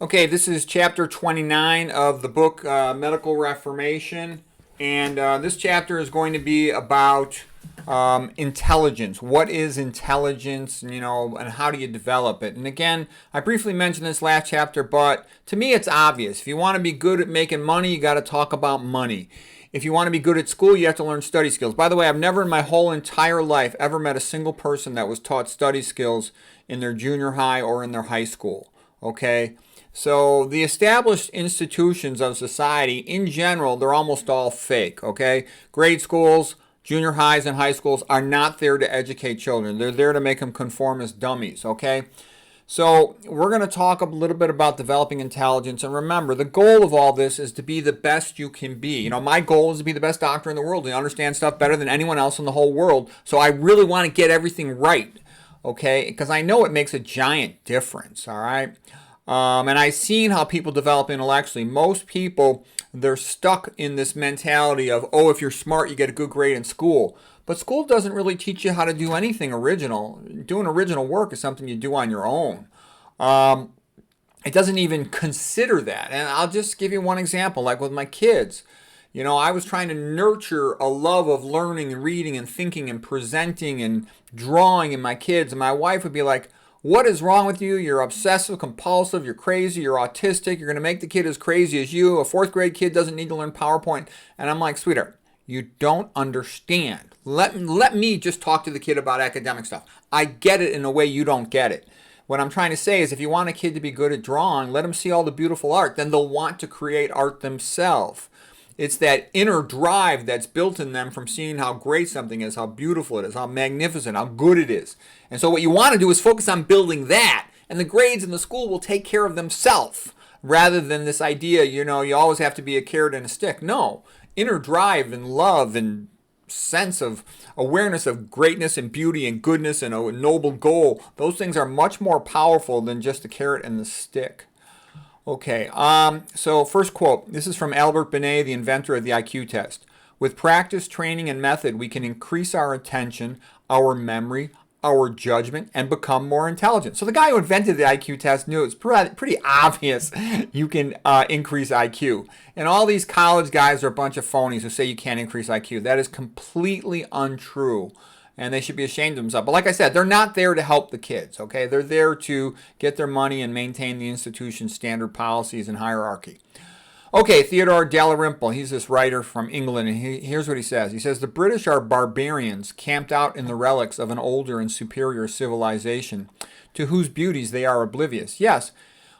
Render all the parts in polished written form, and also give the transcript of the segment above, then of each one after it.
Okay, this is chapter 29 of the book Medical Reformation. And this chapter is going to be about intelligence. What is intelligence, and how do you develop it? And again, I briefly mentioned this last chapter, but to me it's obvious. If you want to be good at making money, you got to talk about money. If you want to be good at school, you have to learn study skills. By the way, I've never in my whole entire life ever met a single person that was taught study skills in their junior high or in their high school. Okay? So the established institutions of society, in general, they're almost all fake, okay? Grade schools, junior highs, and high schools are not there to educate children. They're there to make them conform as dummies, okay? So we're going to talk a little bit about developing intelligence. And remember, the goal of all this is to be the best you can be. My goal is to be the best doctor in the world, to understand stuff better than anyone else in the whole world. So I really want to get everything right, okay? Because I know it makes a giant difference, all right? And I've seen how people develop intellectually. Most people, they're stuck in this mentality of, oh, if you're smart, you get a good grade in school. But school doesn't really teach you how to do anything original. Doing original work is something you do on your own. It doesn't even consider that. And I'll just give you one example, like with my kids. I was trying to nurture a love of learning and reading and thinking and presenting and drawing in my kids. And my wife would be like, what is wrong with you? You're obsessive, compulsive, you're crazy, you're autistic, you're going to make the kid as crazy as you. A fourth grade kid doesn't need to learn PowerPoint. And I'm like, sweetheart, you don't understand. Let me just talk to the kid about academic stuff. I get it in a way you don't get it. What I'm trying to say is if you want a kid to be good at drawing, let them see all the beautiful art. Then they'll want to create art themselves. It's that inner drive that's built in them from seeing how great something is, how beautiful it is, how magnificent, how good it is. And so what you want to do is focus on building that, and the grades in the school will take care of themselves, rather than this idea, you always have to be a carrot and a stick. No, inner drive and love and sense of awareness of greatness and beauty and goodness and a noble goal, those things are much more powerful than just the carrot and the stick. Okay, so first quote. This is from Albert Binet, the inventor of the IQ test. With practice, training, and method, we can increase our attention, our memory, our judgment, and become more intelligent. So the guy who invented the IQ test knew it's pretty obvious you can increase IQ. And all these college guys are a bunch of phonies who say you can't increase IQ. That is completely untrue. And they should be ashamed of themselves. But like I said, they're not there to help the kids, okay? They're there to get their money and maintain the institution's standard policies and hierarchy. Okay, Theodore Dalrymple, he's this writer from England, and here's what he says. He says, the British are barbarians camped out in the relics of an older and superior civilization to whose beauties they are oblivious. Yes,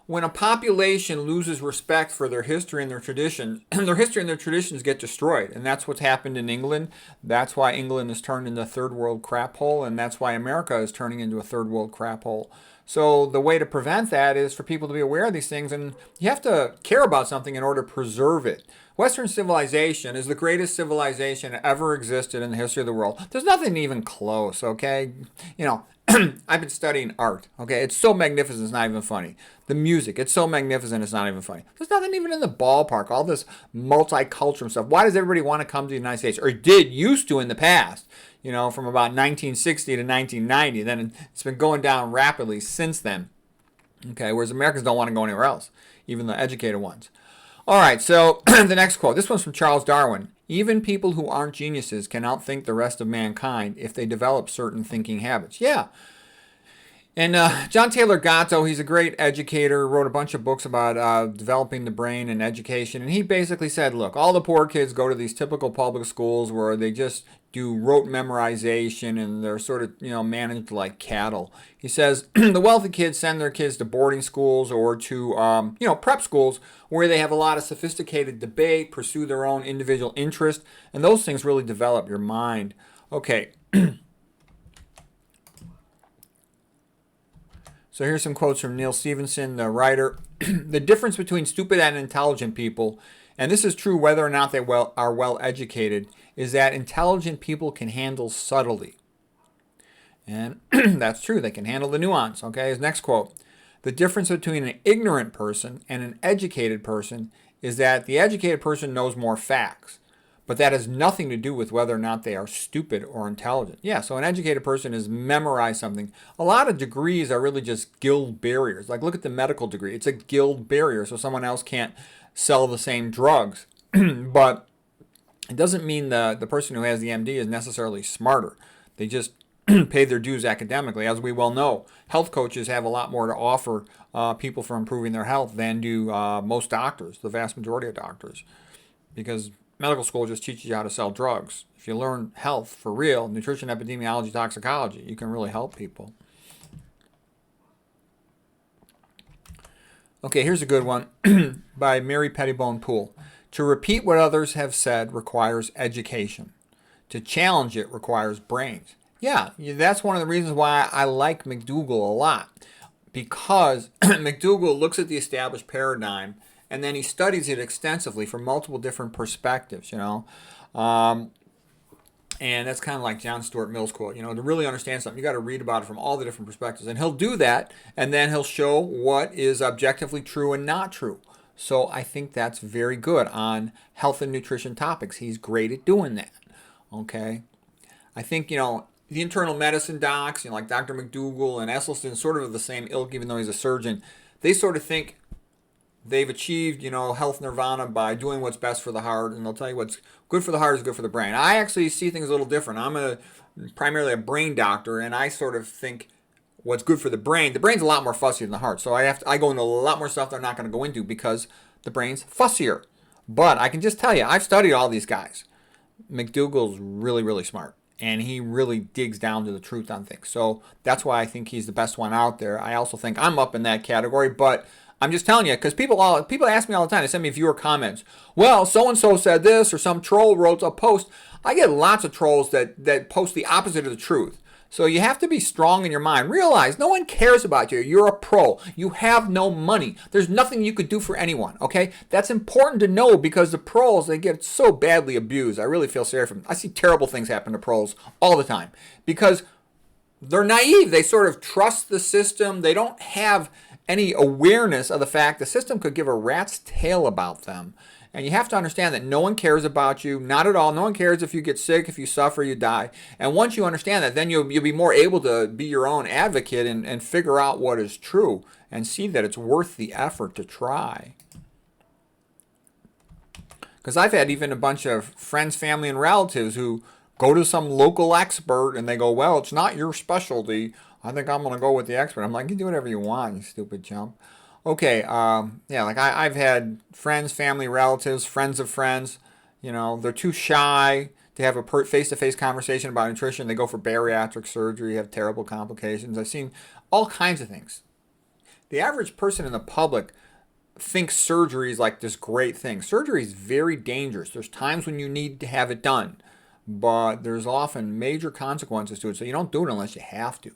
when a population loses respect for their history and their tradition, their history and their traditions get destroyed. And that's what's happened in England. That's why England has turned into a third world crap hole, and that's why America is turning into a third world crap hole. So the way to prevent that is for people to be aware of these things, and you have to care about something in order to preserve it. Western civilization is the greatest civilization ever existed in the history of the world. There's nothing even close, okay? I've been studying art, okay? It's so magnificent, it's not even funny. The music, it's so magnificent, it's not even funny. There's nothing even in the ballpark, all this multicultural stuff. Why does everybody want to come to the United States? Or did used to in the past, from about 1960 to 1990. Then it's been going down rapidly since then, okay? Whereas Americans don't want to go anywhere else, even the educated ones. All right, so the next quote. This one's from Charles Darwin. Even people who aren't geniuses can outthink the rest of mankind if they develop certain thinking habits. Yeah. And John Taylor Gatto, he's a great educator, wrote a bunch of books about developing the brain and education. And he basically said, look, all the poor kids go to these typical public schools where they just do rote memorization and they're sort of, managed like cattle. He says the wealthy kids send their kids to boarding schools or to, prep schools where they have a lot of sophisticated debate, pursue their own individual interest, and those things really develop your mind. Okay. So here's some quotes from Neil Stephenson, the writer. The difference between stupid and intelligent people, and this is true whether or not they are well educated, is that intelligent people can handle subtlety. And that's true. They can handle the nuance. Okay, his next quote. The difference between an ignorant person and an educated person is that the educated person knows more facts, But that has nothing to do with whether or not they are stupid or intelligent. Yeah, so an educated person has memorized something. A lot of degrees are really just guild barriers. Like look at the medical degree. It's a guild barrier, so someone else can't sell the same drugs. But it doesn't mean the person who has the MD is necessarily smarter. They just pay their dues academically. As we well know, health coaches have a lot more to offer people for improving their health than do most doctors, the vast majority of doctors. Because medical school just teaches you how to sell drugs. If you learn health for real, nutrition, epidemiology, toxicology, you can really help people. Okay, here's a good one by Mary Pettibone Poole. To repeat what others have said requires education. To challenge it requires brains. Yeah, that's one of the reasons why I like McDougall a lot. Because McDougall looks at the established paradigm and then he studies it extensively from multiple different perspectives, and that's kind of like John Stuart Mill's quote, to really understand something, you got to read about it from all the different perspectives. And he'll do that, and then he'll show what is objectively true and not true. So I think that's very good on health and nutrition topics. He's great at doing that, okay? I think, the internal medicine docs, like Dr. McDougall and Esselstyn, sort of the same ilk, even though he's a surgeon. They sort of think they've achieved, health nirvana by doing what's best for the heart, and they'll tell you what's good for the heart is good for the brain. I actually see things a little different. I'm primarily a brain doctor, and I sort of think what's good for the brain's a lot more fussy than the heart. So I go into a lot more stuff they're not going to go into because the brain's fussier. But I can just tell you, I've studied all these guys. McDougall's really, really smart, and he really digs down to the truth on things. So that's why I think he's the best one out there. I also think I'm up in that category, but I'm just telling you, because people ask me all the time. They send me viewer comments. Well, so-and-so said this, or some troll wrote a post. I get lots of trolls that post the opposite of the truth. So you have to be strong in your mind. Realize no one cares about you. You're a pro. You have no money. There's nothing you could do for anyone, okay? That's important to know because the pros, they get so badly abused. I really feel sorry for them. I see terrible things happen to pros all the time because they're naive. They sort of trust the system. They don't have any awareness of the fact the system could give a rat's tail about them. And you have to understand that no one cares about you, not at all. No one cares if you get sick, if you suffer, you die. And once you understand that, then you'll be more able to be your own advocate and figure out what is true and see that it's worth the effort to try. Because I've had even a bunch of friends, family, and relatives who go to some local expert and they go, well, it's not your specialty. I think I'm going to go with the expert. I'm like, you do whatever you want, you stupid chump. Okay, I've had friends, family, relatives, friends of friends, they're too shy to have a face-to-face conversation about nutrition. They go for bariatric surgery, have terrible complications. I've seen all kinds of things. The average person in the public thinks surgery is like this great thing. Surgery is very dangerous. There's times when you need to have it done, but there's often major consequences to it, so you don't do it unless you have to.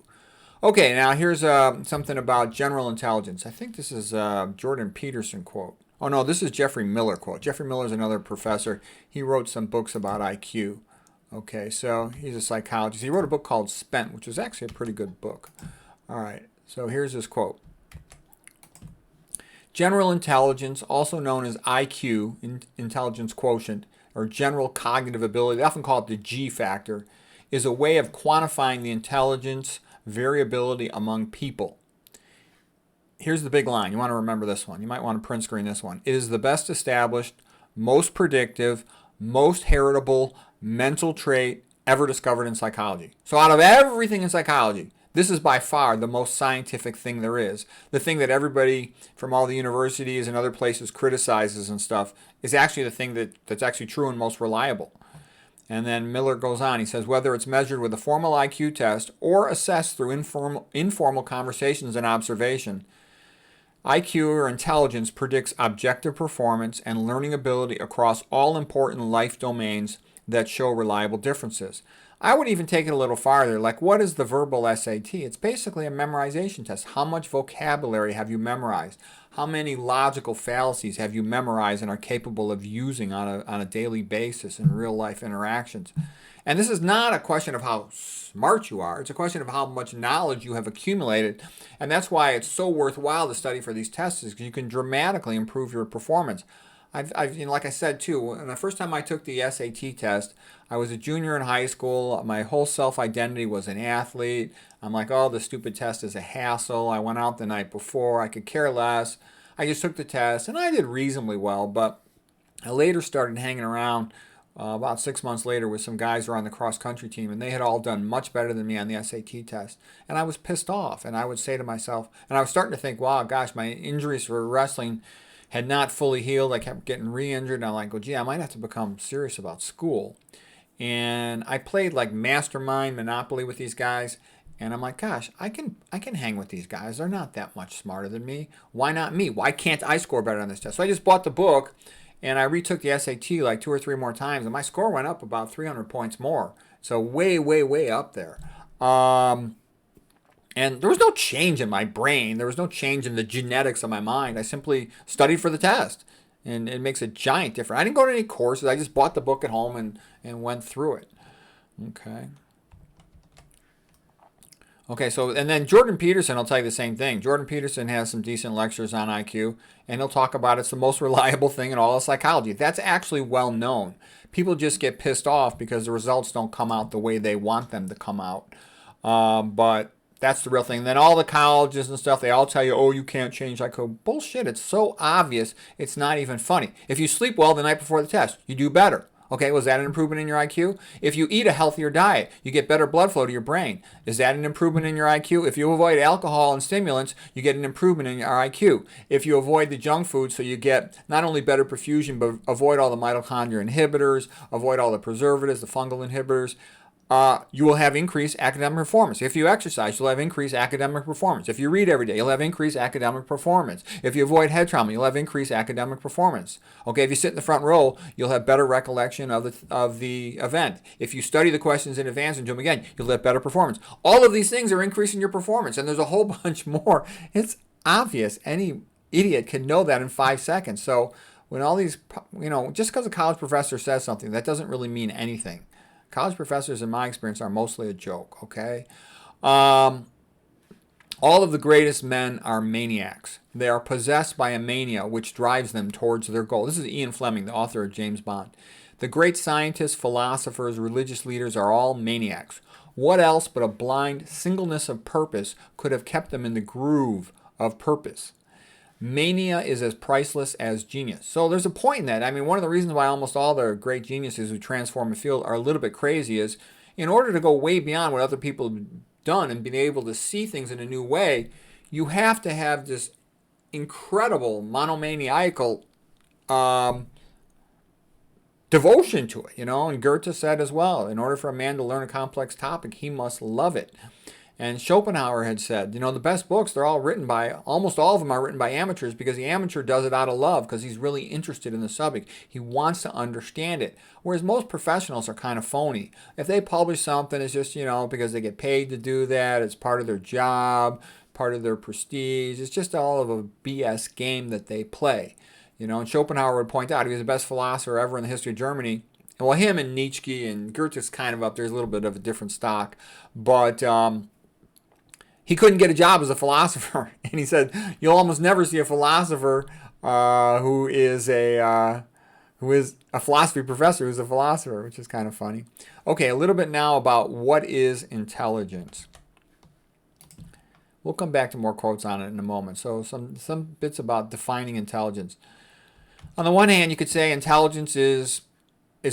Okay, now here's something about general intelligence. I think this is Jordan Peterson quote. Oh no, this is Jeffrey Miller quote. Jeffrey Miller is another professor. He wrote some books about IQ. Okay, so he's a psychologist. He wrote a book called Spent, which is actually a pretty good book. All right, so here's his quote. General intelligence, also known as IQ, intelligence quotient, or general cognitive ability, they often call it the G factor, is a way of quantifying the intelligence variability among people. Here's the big line. You want to remember this one. You might want to print screen this one. It is the best established, most predictive, most heritable mental trait ever discovered in psychology. So out of everything in psychology, this is by far the most scientific thing there is. The thing that everybody from all the universities and other places criticizes and stuff is actually the thing that's actually true and most reliable. And then Miller goes on. He says, whether it's measured with a formal IQ test or assessed through informal conversations and observation, IQ or intelligence predicts objective performance and learning ability across all important life domains that show reliable differences. I would even take it a little farther. Like, what is the verbal SAT? It's basically a memorization test. How much vocabulary have you memorized? How many logical fallacies have you memorized and are capable of using on a daily basis in real life interactions? And this is not a question of how smart you are. It's a question of how much knowledge you have accumulated. And that's why it's so worthwhile to study for these tests, is because you can dramatically improve your performance. like I said too, when the first time I took the SAT test, I was a junior in high school. My whole self-identity was an athlete. I'm like, oh, the stupid test is a hassle. I went out the night before. I could care less. I just took the test, and I did reasonably well, but I later started hanging around about 6 months later with some guys who were on the cross country team, and they had all done much better than me on the SAT test. And I was pissed off, and I would say to myself, and I was starting to think, wow, gosh, my injuries for wrestling had not fully healed. I kept getting re-injured, and I'm like, well, gee, I might have to become serious about school. And I played like Mastermind, Monopoly with these guys. And I'm like, gosh, I can hang with these guys. They're not that much smarter than me. Why not me? Why can't I score better on this test? So I just bought the book, and I retook the SAT like 2 or 3 more times, and my score went up about 300 points more. So way, way, way up there. And there was no change in my brain. There was no change in the genetics of my mind. I simply studied for the test, and it makes a giant difference. I didn't go to any courses. I just bought the book at home and went through it. Okay. Okay, so, and then Jordan Peterson will tell you the same thing. Jordan Peterson has some decent lectures on IQ, and he'll talk about it's the most reliable thing in all of psychology. That's actually well known. People just get pissed off because the results don't come out the way they want them to come out. But that's the real thing. And then all the colleges and stuff, they all tell you, oh, you can't change IQ. Bullshit. It's so obvious, it's not even funny. If you sleep well the night before the test, you do better. Okay, was that an improvement in your IQ? If you eat a healthier diet, you get better blood flow to your brain. Is that an improvement in your IQ? If you avoid alcohol and stimulants, you get an improvement in your IQ. If you avoid the junk food, so you get not only better perfusion, but avoid all the mitochondria inhibitors, avoid all the preservatives, the fungal inhibitors, you will have increased academic performance. If you exercise, you'll have increased academic performance. If you read every day, you'll have increased academic performance. If you avoid head trauma, you'll have increased academic performance. Okay, if you sit in the front row, you'll have better recollection of the event. If you study the questions in advance and do them again, you'll have better performance. All of these things are increasing your performance, and there's a whole bunch more. It's obvious. Any idiot can know that in 5 seconds. So when all these, just because a college professor says something, that doesn't really mean anything. College professors, in my experience, are mostly a joke, okay? All of the greatest men are maniacs. They are possessed by a mania which drives them towards their goal. This is Ian Fleming, the author of James Bond. The great scientists, philosophers, religious leaders are all maniacs. What else but a blind singleness of purpose could have kept them in the groove of purpose? Mania is as priceless as genius. So there's a point in that. I mean, one of the reasons why almost all the great geniuses who transform a field are a little bit crazy is in order to go way beyond what other people have done and being able to see things in a new way, you have to have this incredible monomaniacal devotion to it, And Goethe said as well, in order for a man to learn a complex topic, he must love it. And Schopenhauer had said, the best books, they're all written by, almost all of them are written by amateurs because the amateur does it out of love because he's really interested in the subject. He wants to understand it. Whereas most professionals are kind of phony. If they publish something, it's just, because they get paid to do that. It's part of their job, part of their prestige. It's just all of a BS game that they play. And Schopenhauer would point out he was the best philosopher ever in the history of Germany. Well, him and Nietzsche and Goethe's kind of up there. There's a little bit of a different stock. But he couldn't get a job as a philosopher. And he said, you'll almost never see a philosopher who is a philosophy professor who's a philosopher, which is kind of funny. Okay, a little bit now about what is intelligence. We'll come back to more quotes on it in a moment. So some bits about defining intelligence. On the one hand, you could say intelligence is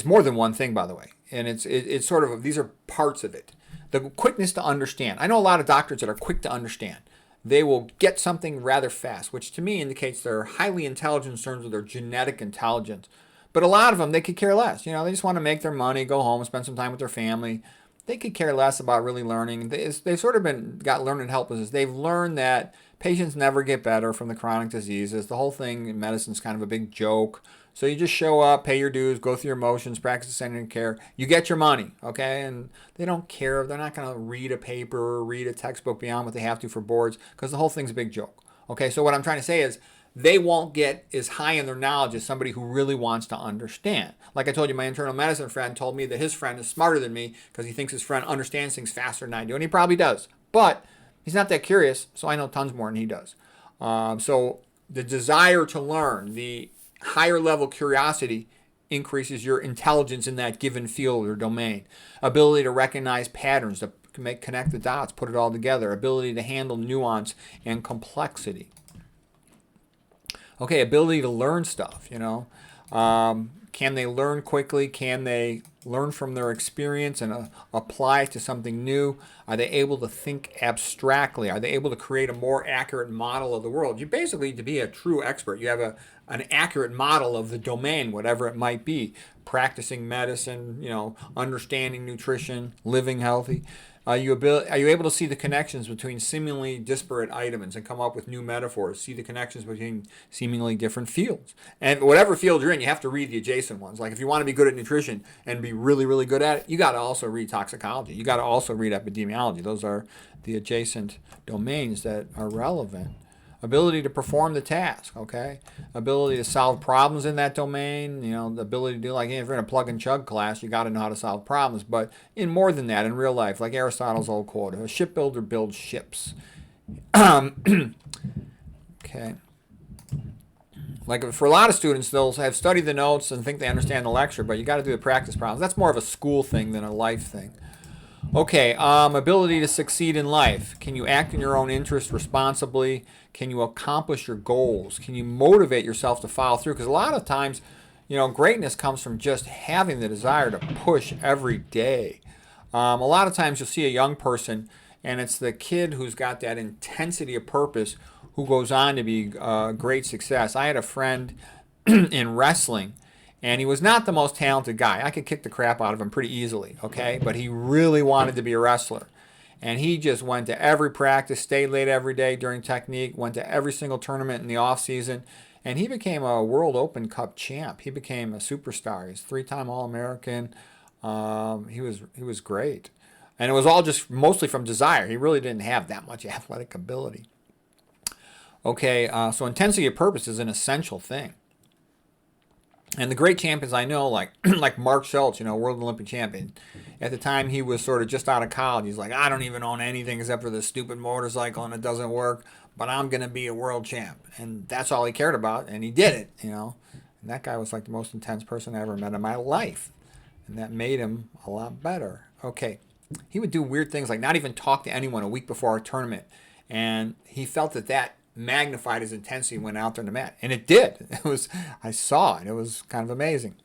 more than one thing, by the way. And it's sort of, these are parts of it. The quickness to understand. I know a lot of doctors that are quick to understand. They will get something rather fast, which to me indicates they're highly intelligent in terms of their genetic intelligence. But a lot of them, they could care less. They just want to make their money, go home, spend some time with their family. They could care less about really learning. They've sort of got learning helplessness. They've learned that patients never get better from the chronic diseases. The whole thing in medicine is kind of a big joke. So you just show up, pay your dues, go through your motions, practice ascending care. You get your money, okay? And they don't care. They're not going to read a paper or read a textbook beyond what they have to for boards because the whole thing's a big joke. Okay, so what I'm trying to say is they won't get as high in their knowledge as somebody who really wants to understand. Like I told you, my internal medicine friend told me that his friend is smarter than me because he thinks his friend understands things faster than I do, and he probably does. But he's not that curious, so I know tons more than he does. So the desire to learn, the higher level curiosity increases your intelligence in that given field or domain. Ability to recognize patterns, to connect the dots, put it all together. Ability to handle nuance and complexity. Okay, ability to learn stuff, can they learn quickly? Can they learn from their experience and apply it to something new? Are they able to think abstractly? Are they able to create a more accurate model of the world? You basically, to be a true expert, you have an accurate model of the domain, whatever it might be. Practicing medicine, understanding nutrition, living healthy. Are you able to see the connections between seemingly disparate items and come up with new metaphors? See the connections between seemingly different fields. And whatever field you're in, you have to read the adjacent ones. Like if you want to be good at nutrition and be really, really good at it, you got to also read toxicology. You got to also read epidemiology. Those are the adjacent domains that are relevant. Ability to perform the task, okay? Ability to solve problems in that domain, the ability to do, like, if you're in a plug and chug class, you got to know how to solve problems. But in more than that, in real life, like Aristotle's old quote, a shipbuilder builds ships. Okay. Like for a lot of students, they'll have studied the notes and think they understand the lecture, but you got to do the practice problems. That's more of a school thing than a life thing. Okay, ability to succeed in life. Can you act in your own interest responsibly? Can you accomplish your goals? Can you motivate yourself to follow through? Because a lot of times, greatness comes from just having the desire to push every day. A lot of times you'll see a young person, and it's the kid who's got that intensity of purpose who goes on to be great success. I had a friend in wrestling, and he was not the most talented guy. I could kick the crap out of him pretty easily, okay? But he really wanted to be a wrestler. And he just went to every practice, stayed late every day during technique, went to every single tournament in the off season, and he became a World Open Cup champ. He became a superstar. He's 3-time All-American. He was great. And it was all just mostly from desire. He really didn't have that much athletic ability. Okay, so intensity of purpose is an essential thing. And the great champions I know, like like Mark Schultz, World Olympic champion. At the time, he was sort of just out of college. He's like, I don't even own anything except for this stupid motorcycle, and it doesn't work. But I'm going to be a world champ. And that's all he cared about, and he did it, And that guy was like the most intense person I ever met in my life. And that made him a lot better. Okay. He would do weird things like not even talk to anyone a week before a tournament. And he felt that magnified his intensity when out there on the mat. And it did. I saw it. It was kind of amazing.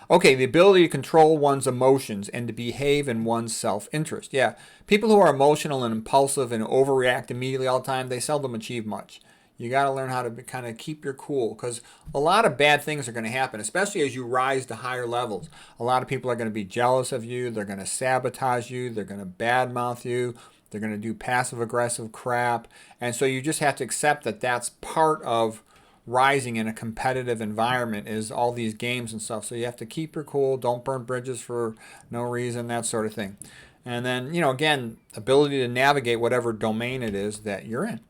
Okay, the ability to control one's emotions and to behave in one's self-interest. Yeah, people who are emotional and impulsive and overreact immediately all the time, they seldom achieve much. You got to learn how to kind of keep your cool, because a lot of bad things are going to happen, especially as you rise to higher levels. A lot of people are going to be jealous of you. They're going to sabotage you. They're going to badmouth you. They're going to do passive-aggressive crap. And so you just have to accept that that's part of rising in a competitive environment, is all these games and stuff. So you have to keep your cool. Don't burn bridges for no reason, that sort of thing. And then, again, ability to navigate whatever domain it is that you're in.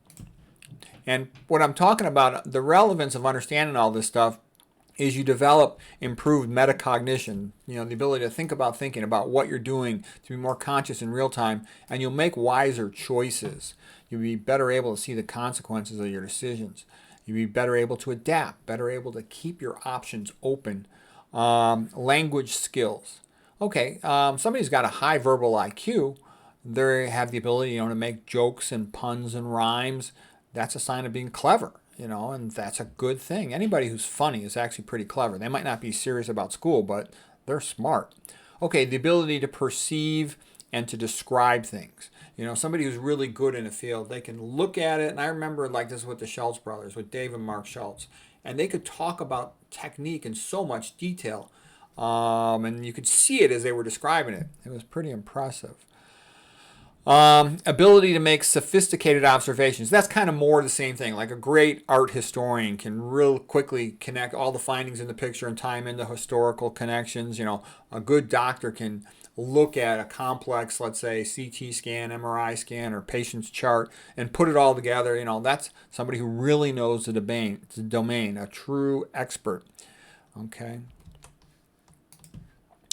And what I'm talking about, the relevance of understanding all this stuff, is you develop improved metacognition, the ability to think about thinking about what you're doing, to be more conscious in real time, and you'll make wiser choices. You'll be better able to see the consequences of your decisions. You'll be better able to adapt, better able to keep your options open. Language skills. Okay, somebody who's got a high verbal IQ, they have the ability, to make jokes and puns and rhymes. That's a sign of being clever. And that's a good thing. Anybody who's funny is actually pretty clever. They might not be serious about school, but they're smart. Okay, the ability to perceive and to describe things. Somebody who's really good in a field, they can look at it, and I remember like this with the Schultz brothers, with Dave and Mark Schultz, and they could talk about technique in so much detail, and you could see it as they were describing it. It was pretty impressive. Ability to make sophisticated observations. That's kind of more the same thing. Like a great art historian can real quickly connect all the findings in the picture and tie them into historical connections. A good doctor can look at a complex, let's say, CT scan, MRI scan, or patient's chart and put it all together. That's somebody who really knows the domain, a true expert. Okay.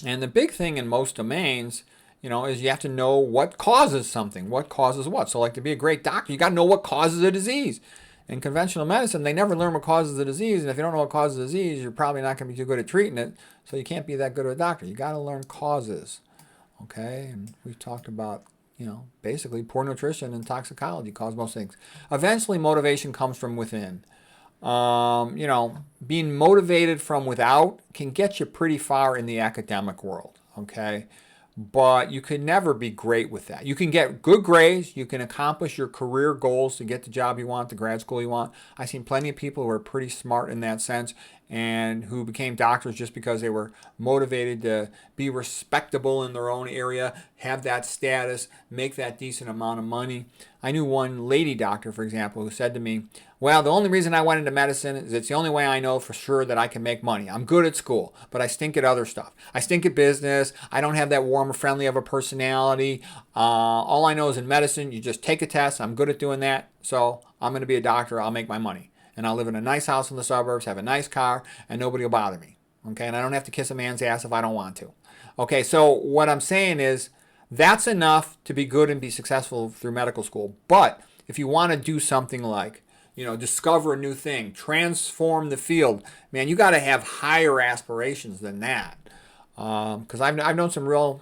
And the big thing in most domains, is you have to know what causes something, what causes what. So like to be a great doctor, you got to know what causes a disease. In conventional medicine, they never learn what causes the disease, and if you don't know what causes the disease, you're probably not going to be too good at treating it, so you can't be that good of a doctor. You got to learn causes, okay? And we've talked about, basically poor nutrition and toxicology cause most things. Eventually, motivation comes from within. Being motivated from without can get you pretty far in the academic world, okay? But you can never be great with that. You can get good grades. You can accomplish your career goals to get the job you want, the grad school you want. I've seen plenty of people who are pretty smart in that sense and who became doctors just because they were motivated to be respectable in their own area, have that status, make that decent amount of money. I knew one lady doctor, for example, who said to me, well, the only reason I went into medicine is it's the only way I know for sure that I can make money. I'm good at school, but I stink at other stuff. I stink at business. I don't have that warm or friendly of a personality. All I know is in medicine, you just take a test. I'm good at doing that, so I'm going to be a doctor. I'll make my money. And I'll live in a nice house in the suburbs, have a nice car, and nobody will bother me. Okay, and I don't have to kiss a man's ass if I don't want to. Okay, so what I'm saying is that's enough to be good and be successful through medical school. But if you want to do something like, discover a new thing, transform the field, man, you got to have higher aspirations than that. Because I've known some real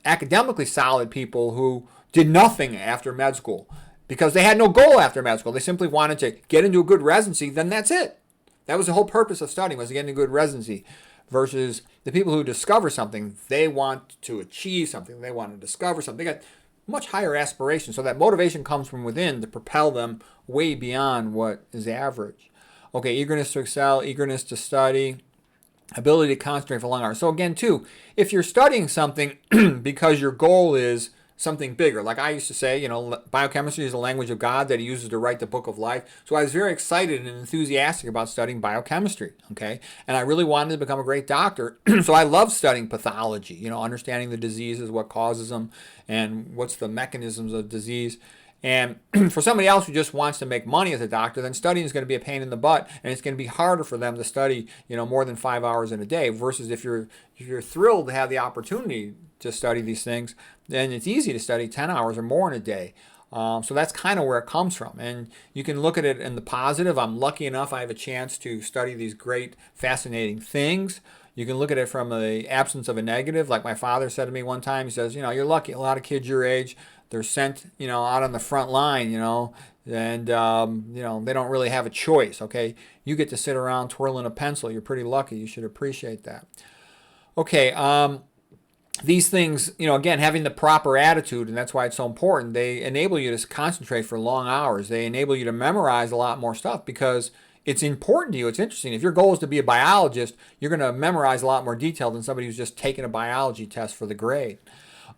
academically solid people who did nothing after med school because they had no goal after med school. They simply wanted to get into a good residency, then that's it. That was the whole purpose of studying, was to get into a good residency. Versus the people who discover something, they want to achieve something. They want to discover something. They got much higher aspirations. So that motivation comes from within to propel them way beyond what is average. Okay, eagerness to excel, eagerness to study, ability to concentrate for long hours. So again, too, if you're studying something because your goal is something bigger, like I used to say, biochemistry is the language of God that he uses to write the book of life. So I was very excited and enthusiastic about studying biochemistry, okay? And I really wanted to become a great doctor. So I love studying pathology, understanding the diseases, what causes them, and what's the mechanisms of disease. And for somebody else who just wants to make money as a doctor, then studying is going to be a pain in the butt, and it's going to be harder for them to study, more than 5 hours in a day. Versus if you're thrilled to have the opportunity to study these things, then it's easy to study 10 hours or more in a day. So that's kind of where it comes from. And you can look at it in the positive. I'm lucky enough I have a chance to study these great, fascinating things. You can look at it from the absence of a negative. Like my father said to me one time, he says, you're lucky. A lot of kids your age, they're sent, out on the front line, and, they don't really have a choice, okay? You get to sit around twirling a pencil. You're pretty lucky. You should appreciate that. Okay, these things, again, having the proper attitude, and that's why it's so important, they enable you to concentrate for long hours. They enable you to memorize a lot more stuff because it's important to you. It's interesting. If your goal is to be a biologist, you're going to memorize a lot more detail than somebody who's just taking a biology test for the grade.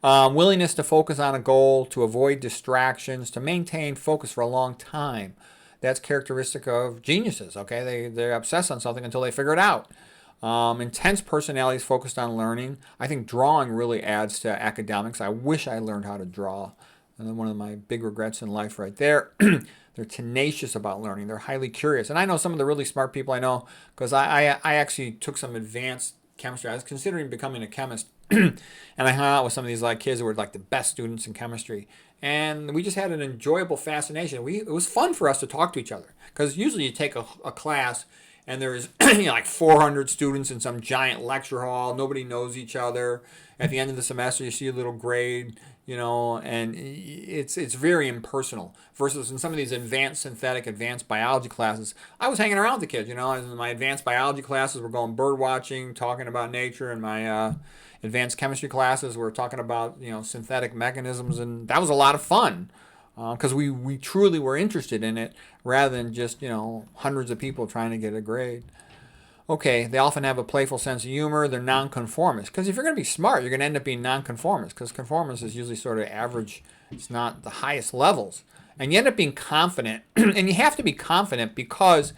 Willingness to focus on a goal, to avoid distractions, to maintain focus for a long time. That's characteristic of geniuses, okay? They obsess on something until they figure it out. Intense personalities focused on learning. I think drawing really adds to academics. I wish I learned how to draw. And one of my big regrets in life right there. They're tenacious about learning. They're highly curious. And I know some of the really smart people I know because I actually took some advanced chemistry. I was considering becoming a chemist. And I hung out with some of these kids who were the best students in chemistry. And we just had an enjoyable fascination. It was fun for us to talk to each other. Because usually you take a class and there's 400 students in some giant lecture hall. Nobody knows each other. At the end of the semester, you see a little grade, and it's very impersonal. Versus in some of these advanced biology classes, I was hanging around with the kids. In my advanced biology classes, we're going bird watching, talking about nature, and my advanced chemistry classes, we're talking about synthetic mechanisms, and that was a lot of fun. Because we truly were interested in it rather than just, hundreds of people trying to get a grade. Okay, they often have a playful sense of humor. They're nonconformists. Because if you're going to be smart, you're going to end up being nonconformist. Because conformist is usually sort of average. It's not the highest levels. And you end up being confident. And you have to be confident because,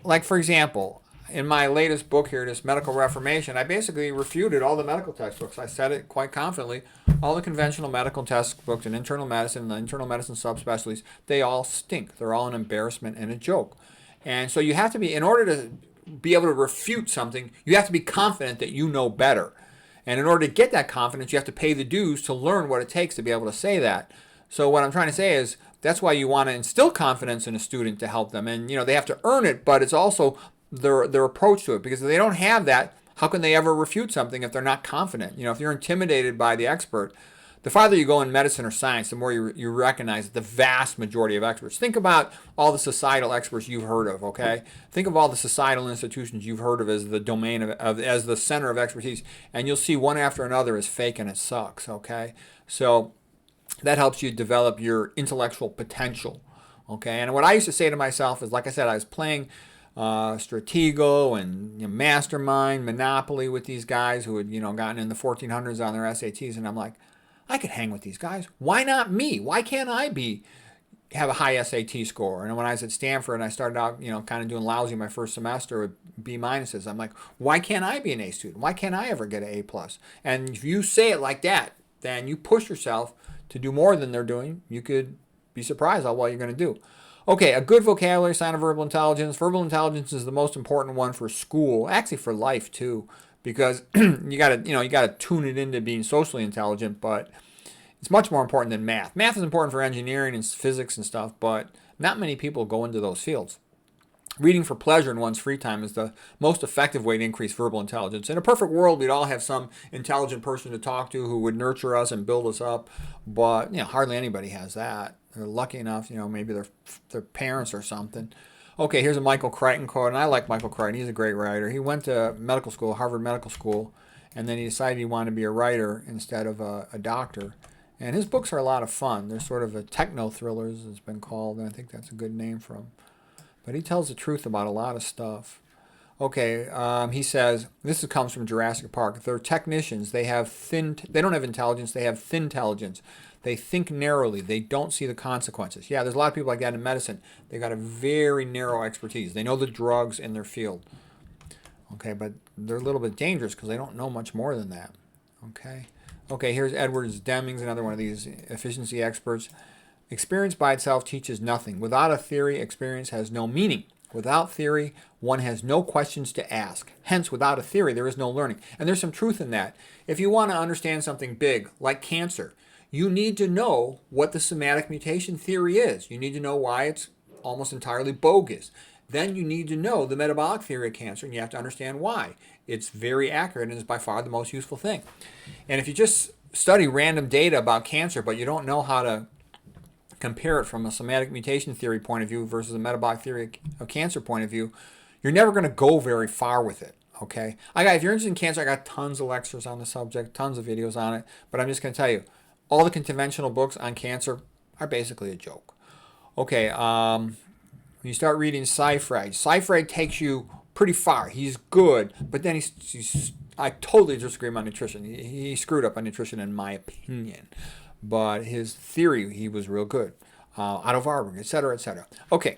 like for example, in my latest book here, this Medical Reformation, I basically refuted all the medical textbooks. I said it quite confidently. All the conventional medical textbooks in internal medicine, the internal medicine subspecialties, they all stink. They're all an embarrassment and a joke. And so you have to be, in order to be able to refute something, you have to be confident that you know better. And in order to get that confidence, you have to pay the dues to learn what it takes to be able to say that. So what I'm trying to say is that's why you want to instill confidence in a student to help them. And, they have to earn it, but it's also their approach to it. Because if they don't have that, how can they ever refute something if they're not confident? If you're intimidated by the expert, the farther you go in medicine or science, the more you recognize that the vast majority of experts. Think about all the societal experts you've heard of, okay? Think of all the societal institutions you've heard of as the domain as the center of expertise, and you'll see one after another is fake and it sucks, okay? So that helps you develop your intellectual potential, okay? And what I used to say to myself is, like I said, I was playing Stratego and Mastermind, Monopoly with these guys who had, gotten in the 1400s on their SATs, and I'm like, I could hang with these guys. Why not me? Why can't I have a high SAT score? And when I was at Stanford and I started out, kind of doing lousy my first semester with B minuses, I'm like, why can't I be an A student? Why can't I ever get an A plus? And if you say it like that, then you push yourself to do more than they're doing. You could be surprised how well you're going to do. Okay, a good vocabulary, sign of verbal intelligence. Verbal intelligence is the most important one for school, actually for life too, because you got to tune it into being socially intelligent, but it's much more important than math. Math is important for engineering and physics and stuff, but not many people go into those fields. Reading for pleasure in one's free time is the most effective way to increase verbal intelligence. In a perfect world, we'd all have some intelligent person to talk to who would nurture us and build us up, but hardly anybody has that. They're lucky enough, maybe their parents or something. Okay, here's a Michael Crichton quote, and I like Michael Crichton. He's a great writer. He went to medical school, Harvard Medical School, and then he decided he wanted to be a writer instead of a doctor. And his books are a lot of fun. They're sort of a techno-thrillers, it's been called, and I think that's a good name for them. But he tells the truth about a lot of stuff. Okay, he says, this comes from Jurassic Park. They're technicians. They don't have intelligence. They have thin intelligence. They think narrowly. They don't see the consequences. Yeah, there's a lot of people like that in medicine. They got a very narrow expertise. They know the drugs in their field. Okay, but they're a little bit dangerous because they don't know much more than that. Okay, here's Edwards Demings, another one of these efficiency experts. Experience by itself teaches nothing. Without a theory, experience has no meaning. Without theory, one has no questions to ask. Hence, without a theory, there is no learning. And there's some truth in that. If you want to understand something big, like cancer, you need to know what the somatic mutation theory is. You need to know why it's almost entirely bogus. Then you need to know the metabolic theory of cancer, and you have to understand why. It's very accurate and is by far the most useful thing. And if you just study random data about cancer, but you don't know how to compare it from a somatic mutation theory point of view versus a metabolic theory of cancer point of view, you're never going to go very far with it. Okay, if you're interested in cancer, I got tons of lectures on the subject, tons of videos on it, but I'm just going to tell you, all the conventional books on cancer are basically a joke. Okay, when you start reading Seyfried takes you pretty far. He's good, but then I totally disagree on nutrition. He screwed up on nutrition in my opinion. But his theory, he was real good. Otto Warburg, etc., etc. Okay,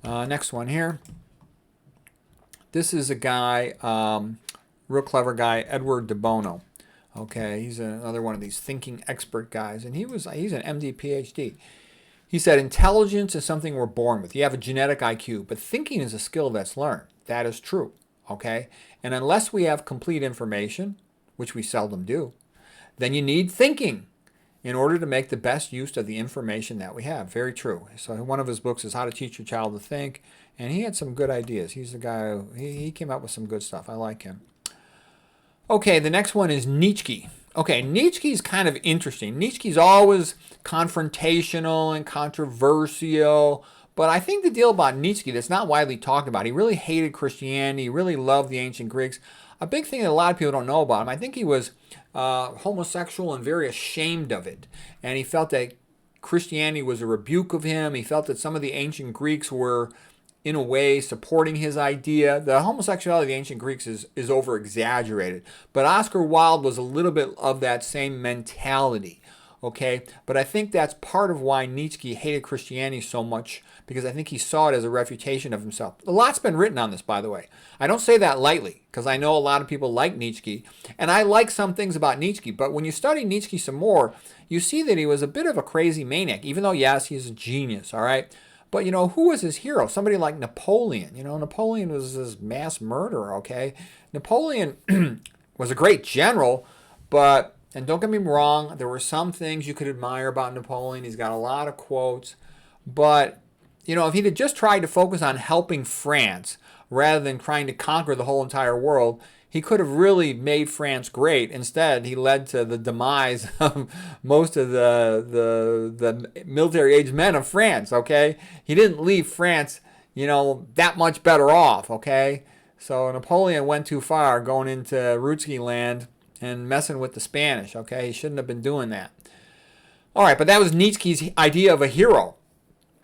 next one here. This is a guy, real clever guy, Edward de Bono. Okay, he's another one of these thinking expert guys, and he's an MD, PhD. He said, intelligence is something we're born with. You have a genetic IQ, but thinking is a skill that's learned. That is true, okay? And unless we have complete information, which we seldom do, then you need thinking in order to make the best use of the information that we have. Very true. So one of his books is How to Teach Your Child to Think, and he had some good ideas. He's the guy who, he came up with some good stuff. I like him. Okay, the next one is Nietzsche. Okay, Nietzsche's kind of interesting. Nietzsche's always confrontational and controversial, but I think the deal about Nietzsche that's not widely talked about, he really hated Christianity, he really loved the ancient Greeks. A big thing that a lot of people don't know about him, I think he was homosexual and very ashamed of it. And he felt that Christianity was a rebuke of him. He felt that some of the ancient Greeks were, in a way, supporting his idea. The homosexuality of the ancient Greeks is over-exaggerated. But Oscar Wilde was a little bit of that same mentality. Okay? But I think that's part of why Nietzsche hated Christianity so much, because I think he saw it as a refutation of himself. A lot's been written on this, by the way. I don't say that lightly, because I know a lot of people like Nietzsche, and I like some things about Nietzsche, but when you study Nietzsche some more, you see that he was a bit of a crazy maniac, even though, yes, he's a genius, all right? But, who was his hero? Somebody like Napoleon. Napoleon was this mass murderer, okay? Napoleon was a great general, but And don't get me wrong, there were some things you could admire about Napoleon. He's got a lot of quotes. But, if he'd just tried to focus on helping France rather than trying to conquer the whole entire world, he could have really made France great. Instead, he led to the demise of most of the military-aged men of France, okay? He didn't leave France, that much better off, okay? So Napoleon went too far going into Rutsky land and messing with the Spanish, okay? He shouldn't have been doing that. All right, but that was Nietzsche's idea of a hero.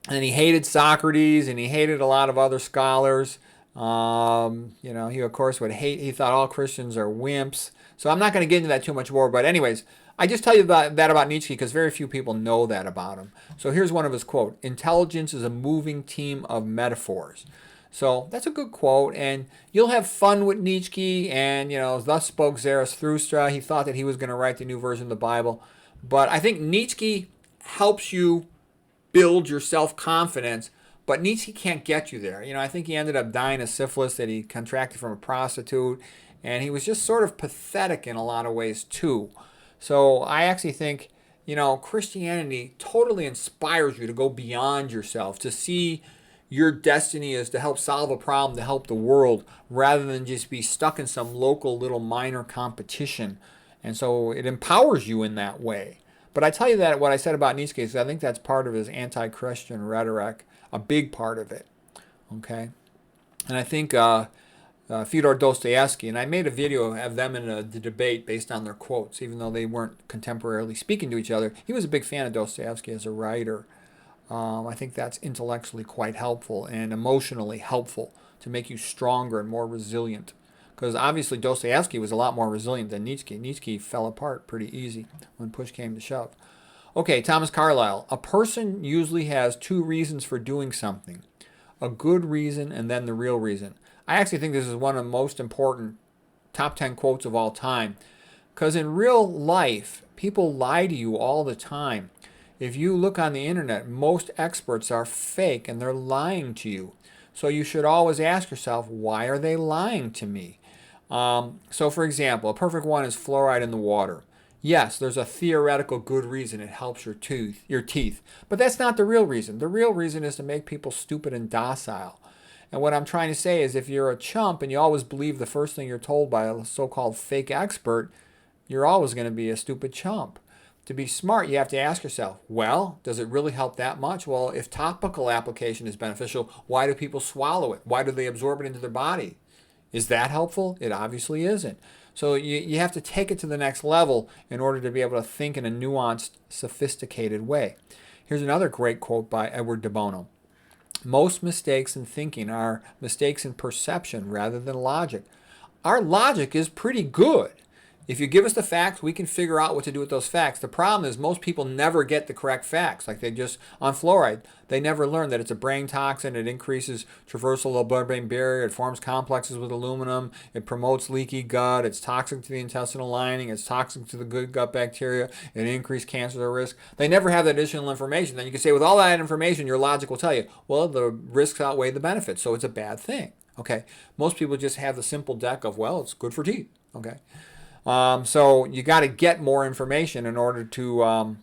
And he hated Socrates, and he hated a lot of other scholars. He of course he thought all Christians are wimps. So I'm not going to get into that too much more. But anyways, I just tell you that about Nietzsche because very few people know that about him. So here's one of his quotes. Intelligence is a moving team of metaphors. So that's a good quote, and you'll have fun with Nietzsche, and, thus spoke Zarathustra. He thought that he was going to write the new version of the Bible. But I think Nietzsche helps you build your self-confidence, but Nietzsche can't get you there. I think he ended up dying of syphilis that he contracted from a prostitute, and he was just sort of pathetic in a lot of ways, too. So I actually think, Christianity totally inspires you to go beyond yourself, to see your destiny is to help solve a problem, to help the world, rather than just be stuck in some local little minor competition. And so it empowers you in that way. But I tell you that what I said about Nietzsche is I think that's part of his anti-Christian rhetoric, a big part of it. Okay? And I think Fyodor Dostoevsky, and I made a video of them in the debate based on their quotes, even though they weren't contemporarily speaking to each other. He was a big fan of Dostoevsky as a writer. I think that's intellectually quite helpful and emotionally helpful to make you stronger and more resilient. Because obviously Dostoevsky was a lot more resilient than Nietzsche. Nietzsche fell apart pretty easy when push came to shove. Okay, Thomas Carlyle. A person usually has two reasons for doing something. A good reason and then the real reason. I actually think this is one of the most important top 10 quotes of all time. Because in real life, people lie to you all the time. If you look on the internet, most experts are fake and they're lying to you. So you should always ask yourself, why are they lying to me? So for example, a perfect one is fluoride in the water. Yes, there's a theoretical good reason it helps your teeth, but that's not the real reason. The real reason is to make people stupid and docile. And what I'm trying to say is if you're a chump and you always believe the first thing you're told by a so-called fake expert, you're always going to be a stupid chump. To be smart, you have to ask yourself, well, does it really help that much? Well, if topical application is beneficial, why do people swallow it? Why do they absorb it into their body? Is that helpful? It obviously isn't. So you have to take it to the next level in order to be able to think in a nuanced, sophisticated way. Here's another great quote by Edward de Bono. Most mistakes in thinking are mistakes in perception rather than logic. Our logic is pretty good. If you give us the facts, we can figure out what to do with those facts. The problem is most people never get the correct facts. Like on fluoride, they never learn that it's a brain toxin. It increases traversal of the blood-brain barrier. It forms complexes with aluminum. It promotes leaky gut. It's toxic to the intestinal lining. It's toxic to the good gut bacteria. It increases cancer risk. They never have that additional information. Then you can say, with all that information, your logic will tell you, well, the risks outweigh the benefits, so it's a bad thing. Okay, most people just have the simple deck of, well, it's good for teeth. Okay. So you got to get more information in order to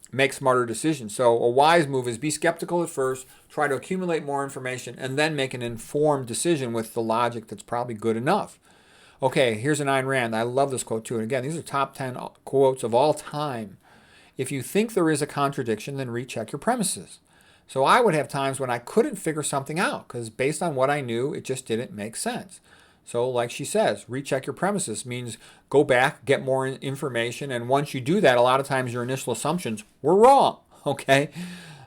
make smarter decisions. So a wise move is be skeptical at first, try to accumulate more information, and then make an informed decision with the logic that's probably good enough. Okay, here's an Ayn Rand. I love this quote too. And again, these are top 10 quotes of all time. If you think there is a contradiction, then recheck your premises. So I would have times when I couldn't figure something out because based on what I knew, it just didn't make sense. So like she says, recheck your premises means go back, get more information, and once you do that, a lot of times your initial assumptions were wrong, okay?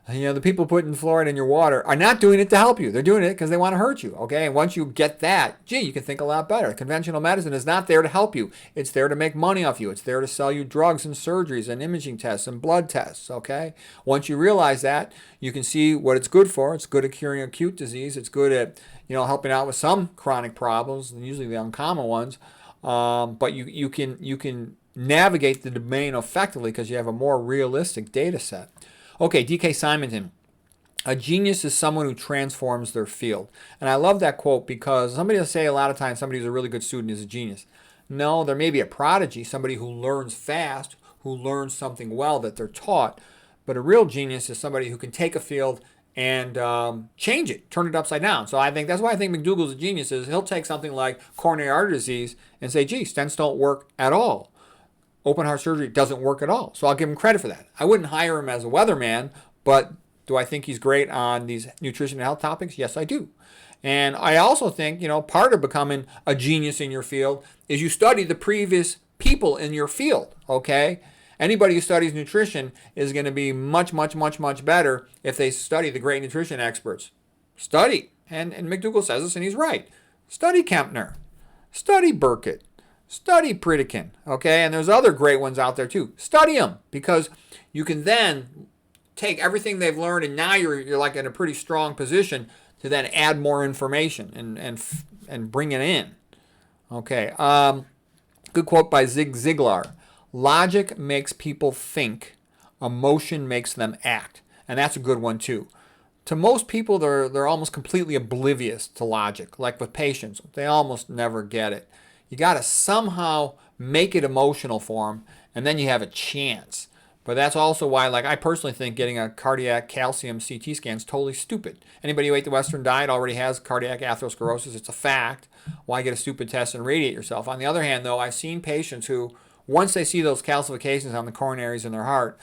The people putting fluoride in your water are not doing it to help you. They're doing it because they want to hurt you, okay? And once you get that, you can think a lot better. Conventional medicine is not there to help you. It's there to make money off you. It's there to sell you drugs and surgeries and imaging tests and blood tests, okay? Once you realize that, you can see what it's good for. It's good at curing acute disease. It's good at helping out with some chronic problems, usually the uncommon ones. But you can navigate the domain effectively because you have a more realistic data set. Okay, D.K. Simonton. A genius is someone who transforms their field. And I love that quote because somebody will say a lot of times somebody who's a really good student is a genius. No, there may be a prodigy, somebody who learns fast, who learns something well that they're taught. But a real genius is somebody who can take a field and change it, turn it upside down. So I think that's why I think McDougall's a genius. Is he'll take something like coronary artery disease and say, gee, stents don't work at all. Open heart surgery doesn't work at all. So I'll give him credit for that. I wouldn't hire him as a weatherman, but do I think he's great on these nutrition and health topics? Yes, I do. And I also think, part of becoming a genius in your field is you study the previous people in your field, okay? Anybody who studies nutrition is going to be much, much, much, much better if they study the great nutrition experts. Study. And McDougall says this, and he's right. Study Kempner. Study Burkitt. Study Pritikin, okay? And there's other great ones out there too. Study them, because you can then take everything they've learned, and now you're like in a pretty strong position to then add more information and bring it in. Okay. Good quote by Zig Ziglar. Logic makes people think. Emotion makes them act. And that's a good one too. To most people, they're almost completely oblivious to logic. Like with patients, they almost never get it. You got to somehow make it emotional for them, and then you have a chance. But that's also why, I personally think getting a cardiac calcium CT scan is totally stupid. Anybody who ate the Western diet already has cardiac atherosclerosis. It's a fact. Why get a stupid test and radiate yourself? On the other hand, though, I've seen patients who, once they see those calcifications on the coronaries in their heart,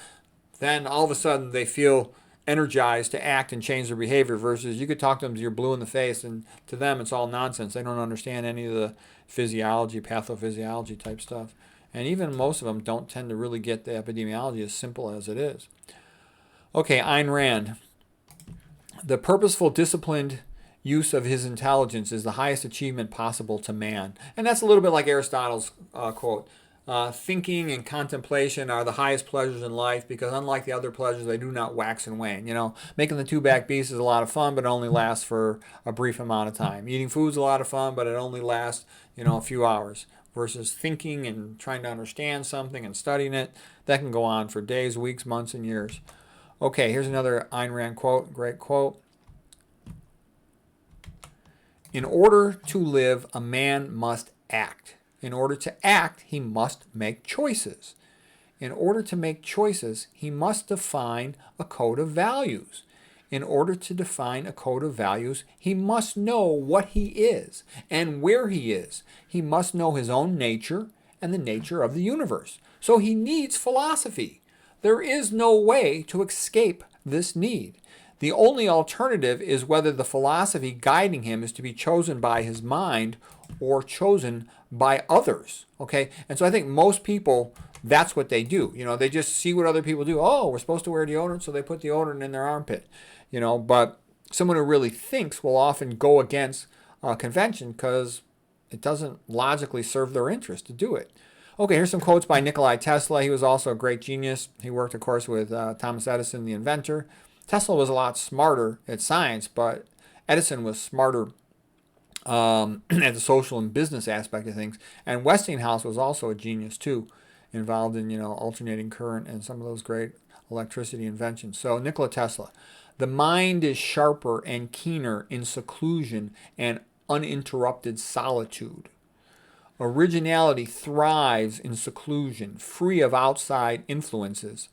then all of a sudden they feel energized to act and change their behavior, versus you could talk to them till you're blue in the face, and to them it's all nonsense. They don't understand any of the physiology, pathophysiology type stuff. And even most of them don't tend to really get the epidemiology as simple as it is. Okay, Ayn Rand. The purposeful, disciplined use of his intelligence is the highest achievement possible to man. And that's a little bit like Aristotle's quote. Thinking and contemplation are the highest pleasures in life, because unlike the other pleasures, they do not wax and wane. Making the two-back beast is a lot of fun, but it only lasts for a brief amount of time. Eating food is a lot of fun, but it only lasts, a few hours. Versus thinking and trying to understand something and studying it, that can go on for days, weeks, months, and years. Okay, here's another Ayn Rand quote, great quote. In order to live, a man must act. In order to act, he must make choices. In order to make choices, he must define a code of values. In order to define a code of values, he must know what he is and where he is. He must know his own nature and the nature of the universe. So he needs philosophy. There is no way to escape this need. The only alternative is whether the philosophy guiding him is to be chosen by his mind or chosen by others. Okay? And so I think most people, that's what they do. They just see what other people do. Oh, we're supposed to wear deodorant, so they put deodorant in their armpit. But someone who really thinks will often go against convention because it doesn't logically serve their interest to do it. Okay, here's some quotes by Nikola Tesla. He was also a great genius. He worked, of course, with Thomas Edison, the inventor. Tesla was a lot smarter at science, but Edison was smarter at the social and business aspect of things. And Westinghouse was also a genius, too, involved in, alternating current and some of those great electricity inventions. So Nikola Tesla. The mind is sharper and keener in seclusion and uninterrupted solitude. Originality thrives in seclusion, free of outside influences,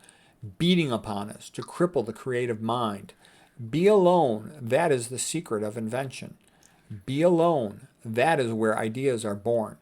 beating upon us to cripple the creative mind. Be alone, that is the secret of invention. Be alone, that is where ideas are born.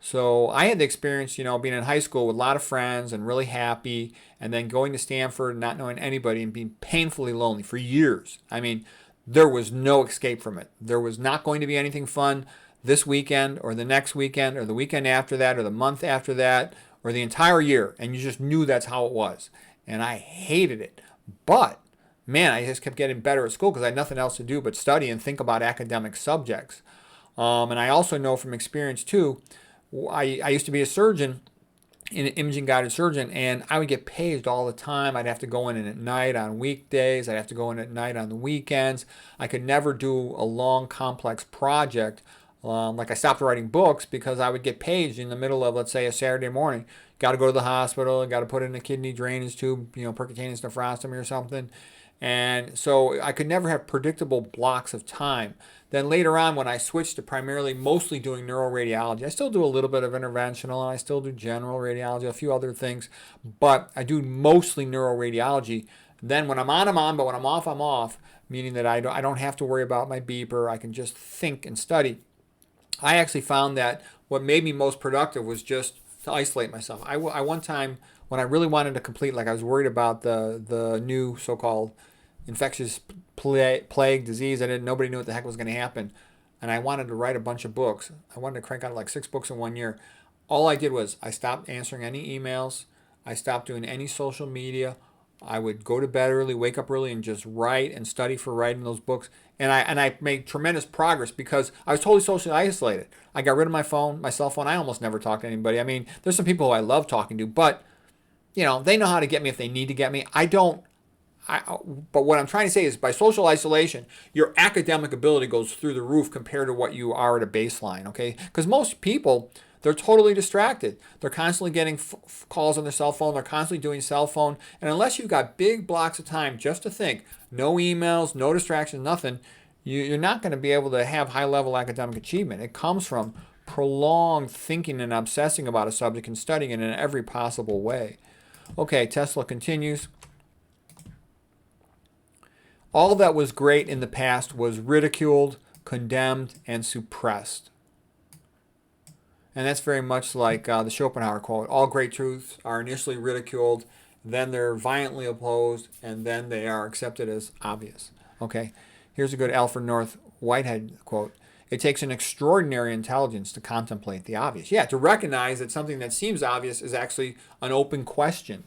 So I had the experience, being in high school with a lot of friends and really happy, and then going to Stanford and not knowing anybody and being painfully lonely for years. I mean, there was no escape from it. There was not going to be anything fun this weekend or the next weekend or the weekend after that or the month after that or the entire year, and you just knew that's how it was. And I hated it. But, man, I just kept getting better at school because I had nothing else to do but study and think about academic subjects. And I also know from experience, too, I used to be a surgeon, an imaging-guided surgeon, and I would get paged all the time. I'd have to go in at night on weekdays. I'd have to go in at night on the weekends. I could never do a long, complex project. Like I stopped writing books because I would get paged in the middle of, let's say, a Saturday morning. Got to go to the hospital. Got to put in a kidney drainage tube, percutaneous nephrostomy or something. And so I could never have predictable blocks of time. Then later on, when I switched to primarily mostly doing neuroradiology, I still do a little bit of interventional, and I still do general radiology, a few other things, but I do mostly neuroradiology. Then when I'm on, I'm on, but when I'm off, meaning that I don't have to worry about my beeper. I can just think and study. I actually found that what made me most productive was just to isolate myself. I one time, when I really wanted to complete, like I was worried about the new so-called infectious plague disease. Nobody knew what the heck was going to happen, and I wanted to write a bunch of books. I wanted to crank out like 6 books in 1 year. All I did was I stopped answering any emails. I stopped doing any social media. I would go to bed early, wake up early, and just write and study for writing those books. And I made tremendous progress because I was totally socially isolated. I got rid of my cell phone. I almost never talk to anybody. I mean, there's some people who I love talking to, but they know how to get me if they need to get me. I don't. But what I'm trying to say is by social isolation, your academic ability goes through the roof compared to what you are at a baseline, okay? Because most people, they're totally distracted. They're constantly getting calls on their cell phone. They're constantly doing cell phone. And unless you've got big blocks of time just to think, no emails, no distractions, nothing, you're not going to be able to have high-level academic achievement. It comes from prolonged thinking and obsessing about a subject and studying it in every possible way. Okay, Tesla continues. All that was great in the past was ridiculed, condemned, and suppressed. And that's very much like the Schopenhauer quote. All great truths are initially ridiculed, then they're violently opposed, and then they are accepted as obvious. Okay, here's a good Alfred North Whitehead quote. It takes an extraordinary intelligence to contemplate the obvious. Yeah, to recognize that something that seems obvious is actually an open question.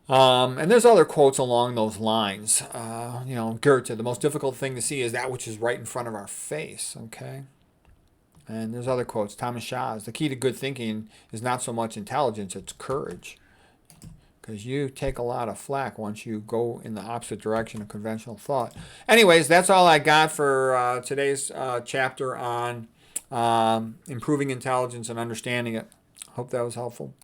And there's other quotes along those lines. Goethe, the most difficult thing to see is that which is right in front of our face, okay? And there's other quotes. Thomas Shaw's, the key to good thinking is not so much intelligence, it's courage. Because you take a lot of flack once you go in the opposite direction of conventional thought. Anyways, that's all I got for today's chapter on improving intelligence and understanding it. Hope that was helpful.